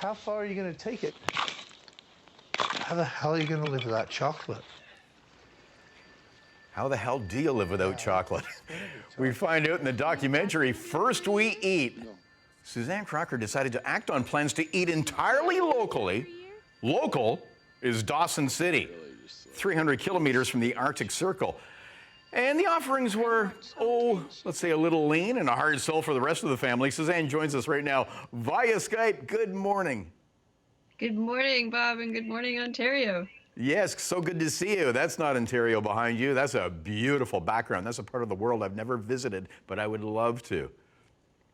how far are you going to take it? How the hell are you going to live without chocolate? How the hell do you live without chocolate? We find out in the documentary, First We Eat. Suzanne Crocker decided to act on plans to eat entirely locally. Local is Dawson City, 300 kilometers from the Arctic Circle. And the offerings were, let's say a little lean and a hard sell for the rest of the family. Suzanne joins us right now via Skype. Good morning. Good morning, Bob, and good morning, Ontario. Yes, so good to see you. That's not Ontario behind you. That's a beautiful background. That's a part of the world I've never visited, but I would love to.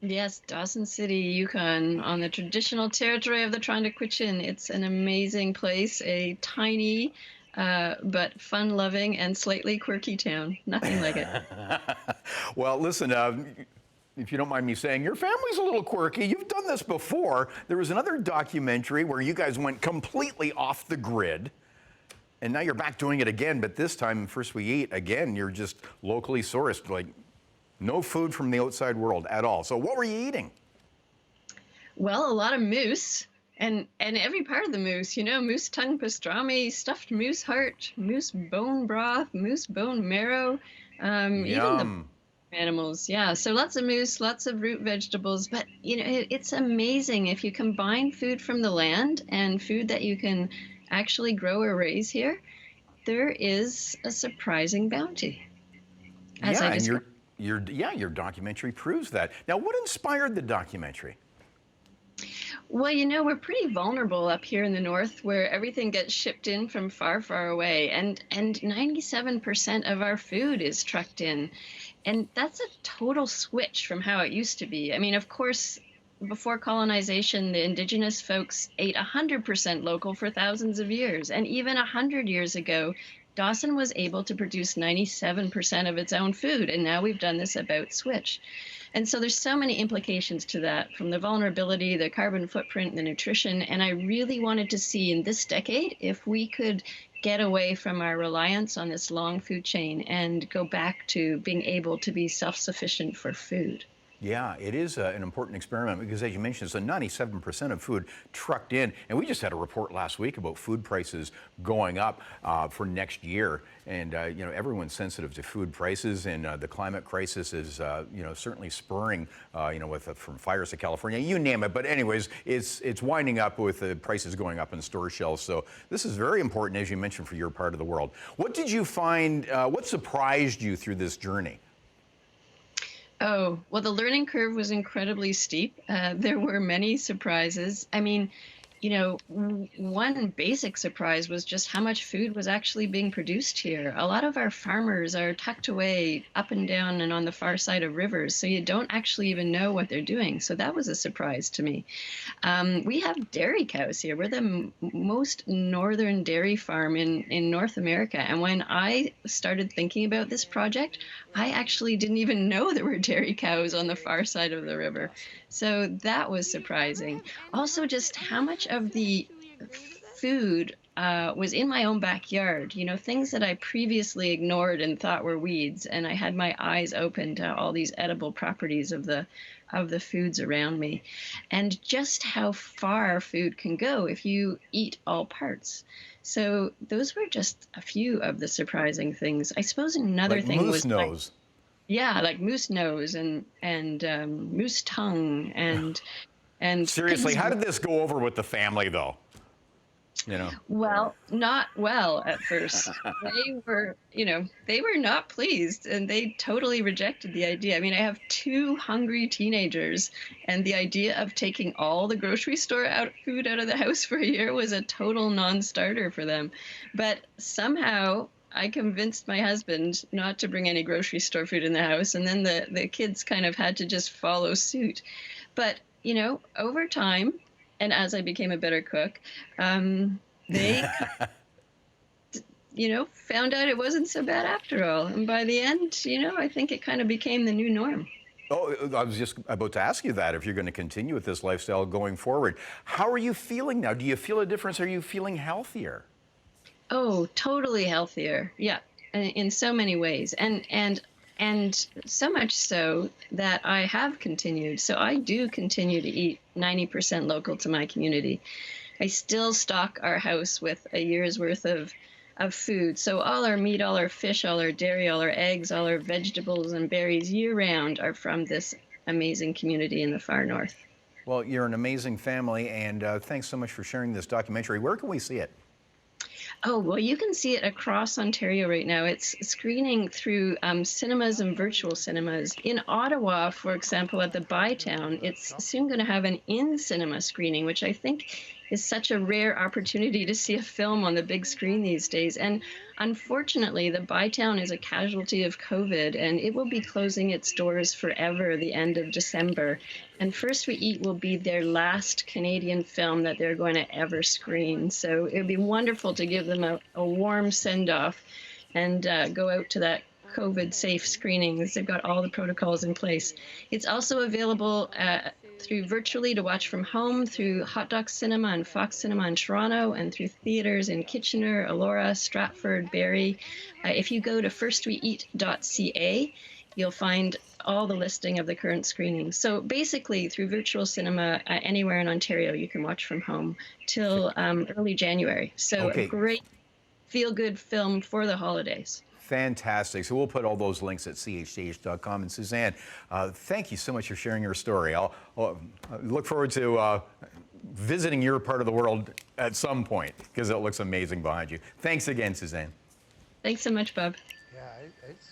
Yes, Dawson City, Yukon, on the traditional territory of the Trondequichin. It's an amazing place, a tiny but fun-loving and slightly quirky town. Nothing like it. Well, listen, if you don't mind me saying, your family's a little quirky. You've done this before. There was another documentary where you guys went completely off the grid. And now you're back doing it again, but this time, First We Eat, again, you're just locally sourced, like no food from the outside world at all. So what were you eating? Well, a lot of moose, and every part of the moose, moose tongue pastrami, stuffed moose heart, moose bone broth, moose bone marrow, even the animals. Yeah, so lots of moose, lots of root vegetables, but it's amazing if you combine food from the land and food that you can actually grow or raise here, there is a surprising bounty. Your documentary proves that. Now, what inspired the documentary? Well, we're pretty vulnerable up here in the north where everything gets shipped in from far, far away, and 97% of our food is trucked in. And that's a total switch from how it used to be. I mean, of course, before colonization, the indigenous folks ate 100% local for thousands of years. And even 100 years ago, Dawson was able to produce 97% of its own food. And now we've done this about switch. And so there's so many implications to that, from the vulnerability, the carbon footprint, the nutrition. And I really wanted to see in this decade if we could get away from our reliance on this long food chain and go back to being able to be self-sufficient for food. Yeah, it is an important experiment because, as you mentioned, so 97% of food trucked in. And we just had a report last week about food prices going up for next year. And, everyone's sensitive to food prices, and the climate crisis is, certainly spurring, from fires to California, you name it. But anyways, it's winding up with the prices going up on store shelves. So this is very important, as you mentioned, for your part of the world. What did you find, what surprised you through this journey? Oh, well, the learning curve was incredibly steep. There were many surprises. I mean, one basic surprise was just how much food was actually being produced here. A lot of our farmers are tucked away up and down and on the far side of rivers, so you don't actually even know what they're doing. So that was a surprise to me. We have dairy cows here. We're the most northern dairy farm in North America. And when I started thinking about this project, I actually didn't even know there were dairy cows on the far side of the river. So that was surprising. Also, just how much of the food was in my own backyard, things that I previously ignored and thought were weeds. And I had my eyes open to all these edible properties of the foods around me, and just how far food can go if you eat all parts. So those were just a few of the surprising things. I suppose another thing was moose nose. Like moose nose and moose tongue and Seriously, pigs. how did this go over with the family, though? Well, not well at first. They were not pleased, and they totally rejected the idea. I mean, I have two hungry teenagers, and the idea of taking all the grocery store food out of the house for a year was a total non-starter for them. But somehow I convinced my husband not to bring any grocery store food in the house, and then the kids kind of had to just follow suit. But, over time, and as I became a better cook, they, found out it wasn't so bad after all. And by the end, I think it kind of became the new norm. Oh, I was just about to ask you that, if you're going to continue with this lifestyle going forward. How are you feeling now? Do you feel a difference? Are you feeling healthier? Oh, totally healthier. Yeah, in so many ways. And And so much so that I have continued. So I do continue to eat 90% local to my community. I still stock our house with a year's worth of food. So all our meat, all our fish, all our dairy, all our eggs, all our vegetables and berries year round are from this amazing community in the far north. Well, you're an amazing family, and thanks so much for sharing this documentary. Where can we see it? Oh, well, you can see it across Ontario right now. It's screening through cinemas and virtual cinemas. In Ottawa, for example, at the Bytown, it's soon going to have an in-cinema screening, which I think is such a rare opportunity to see a film on the big screen these days. And unfortunately, the Bytown is a casualty of COVID, and it will be closing its doors forever the end of December. And First We Eat will be their last Canadian film that they're going to ever screen. So it would be wonderful to give them a warm send-off and go out to that COVID-safe screening, as they've got all the protocols in place. It's also available through virtually to watch from home through Hot Doc Cinema and Fox Cinema in Toronto, and through theaters in Kitchener, Elora, Stratford, Barrie. If you go to firstweeat.ca, you'll find all the listing of the current screenings. So basically, through virtual cinema anywhere in Ontario, you can watch from home till early January. So Okay. a great feel-good film for the holidays. Fantastic. So we'll put all those links at chth.com. And Suzanne, thank you so much for sharing your story. I'll look forward to visiting your part of the world at some point, because it looks amazing behind you. Thanks again, Suzanne. Thanks so much, Bob. Yeah, it's